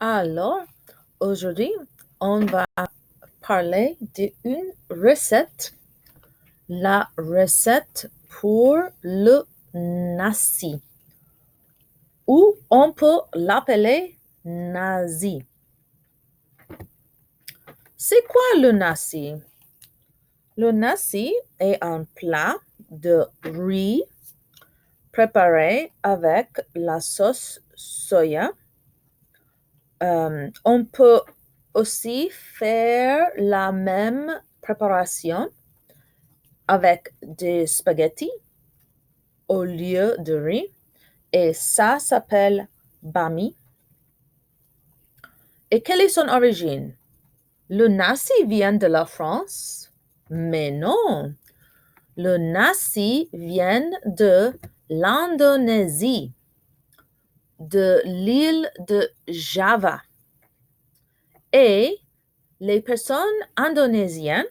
Alors, aujourd'hui, on va parler d'une recette, la recette pour le Nassi, ou on peut l'appeler nasi. C'est quoi le Nassi? Le Nassi est un plat de riz préparé avec la sauce soya. On peut aussi faire la même préparation avec des spaghettis au lieu de riz et ça s'appelle bami. Et quelle est son origine? Le nasi vient de la France? Mais non, le nasi vient de l'Indonésie, de l'île de Java. Et les personnes indonésiennes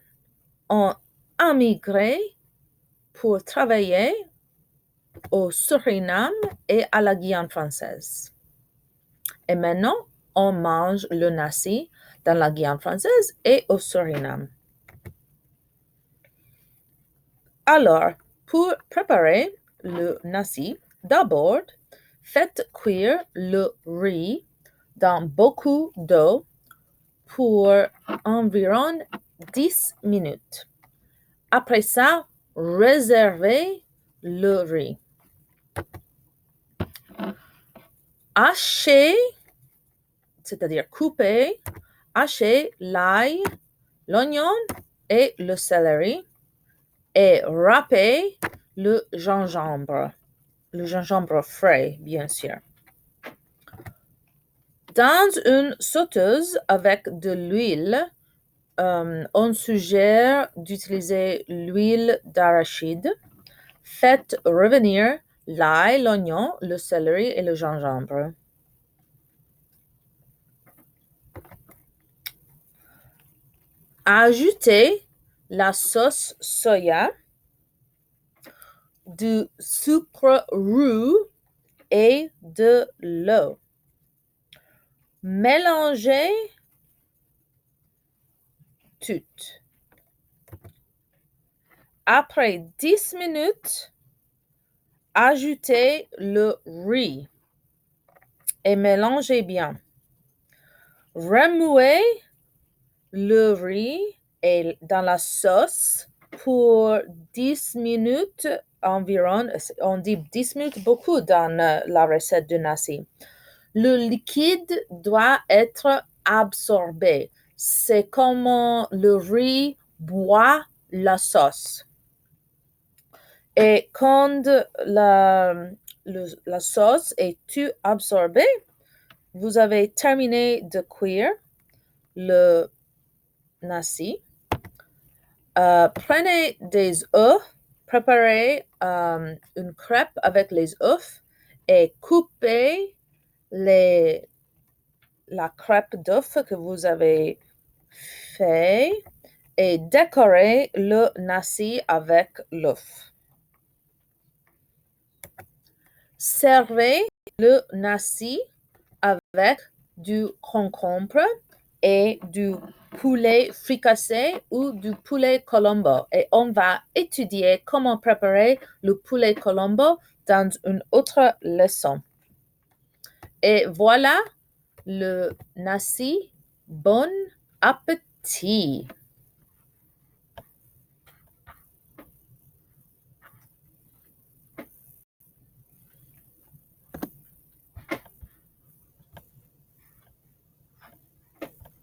ont immigré pour travailler au Suriname et à la Guyane française. Et maintenant, on mange le nasi dans la Guyane française et au Suriname. Alors, pour préparer le nasi, d'abord, faites cuire le riz dans beaucoup d'eau pour environ 10 minutes. Après ça, réservez le riz. Hachez, c'est-à-dire couper, hachez l'ail, l'oignon et le céleri et râpez le gingembre frais, bien sûr. Dans une sauteuse avec de l'huile, on suggère d'utiliser l'huile d'arachide. Faites revenir l'ail, l'oignon, le céleri et le gingembre. Ajoutez la sauce soya, du sucre roux et de l'eau. Mélangez tout. Après 10 minutes, ajoutez le riz et mélangez bien. Remuez le riz et dans la sauce pour 10 minutes environ. On dit 10 minutes beaucoup dans la recette de nasi. Le liquide doit être absorbé. C'est comment le riz boit la sauce. Et quand la sauce est tout absorbée, vous avez terminé de cuire le nasi. Prenez des œufs, préparez une crêpe avec les œufs et coupez la crêpe d'œuf que vous avez fait et décorez le nasi avec l'œuf. Servez le nasi avec du concombre et du poulet fricassé ou du poulet colombo. Et on va étudier comment préparer le poulet colombo dans une autre leçon. Et voilà le nasi. Bon appétit!